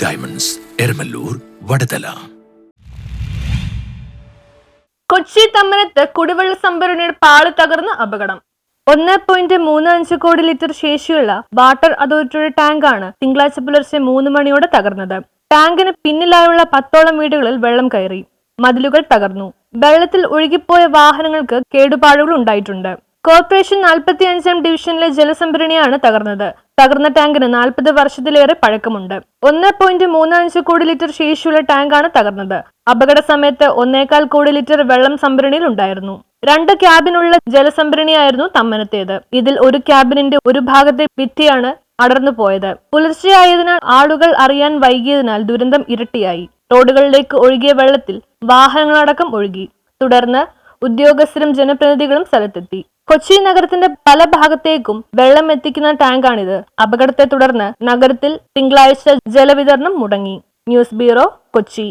Diamonds, Eramallur, Vadathala. Kochi തമ്മനത്ത് കുടിവെള്ള സംഭരണിയുടെ പാളി തകർന്ന അപകടം. 1.35 കോടി ലിറ്റർ ശേഷിയുള്ള വാട്ടർ അതോറിറ്റിയുടെ ടാങ്കാണ് തിങ്കളാഴ്ച പുലർച്ചെ 3 മണിയോടെ തകർന്നത്. ടാങ്കിന് പിന്നിലായുള്ള 10ഓളം വീടുകളിൽ വെള്ളം കയറി, മതിലുകൾ തകർന്നു. വെള്ളത്തിൽ ഒഴുകിപ്പോയ വാഹനങ്ങൾക്ക് കേടുപാടുകൾ ഉണ്ടായിട്ടുണ്ട്. കോർപ്പറേഷൻ 45ാം ഡിവിഷനിലെ ജലസംഭരണിയാണ് തകർന്നത്. തകർന്ന ടാങ്കിന് 40 വർഷത്തിലേറെ പഴക്കമുണ്ട്. 1.35 കോടി ലിറ്റർ ശേഷിയുള്ള ടാങ്കാണ് തകർന്നത്. അപകട സമയത്ത് 1.25 കോടി ലിറ്റർ വെള്ളം സംഭരണിയിൽ ഉണ്ടായിരുന്നു. 2 ക്യാബിനുള്ള ജലസംഭരണിയായിരുന്നു തമ്മനത്തേത്. ഇതിൽ ഒരു ക്യാബിനിന്റെ ഒരു ഭാഗത്തെ ഭിത്തിയാണ് അടർന്നു പോയത്. പുലർച്ചെയായതിനാൽ ആളുകൾ അറിയാൻ വൈകിയതിനാൽ ദുരന്തം ഇരട്ടിയായി. റോഡുകളിലേക്ക് ഒഴുകിയ വെള്ളത്തിൽ വാഹനങ്ങളടക്കം ഒഴുകി. തുടർന്ന് ഉദ്യോഗസ്ഥരും ജനപ്രതിനിധികളും സ്ഥലത്തെത്തി. കൊച്ചി നഗരത്തിന്റെ പല ഭാഗത്തേക്കും വെള്ളം എത്തിക്കുന്ന ടാങ്കാണിത്. അപകടത്തെ തുടർന്ന് നഗരത്തിൽ തിങ്കളാഴ്ച ജലവിതരണം മുടങ്ങി. News bureau, Kochi.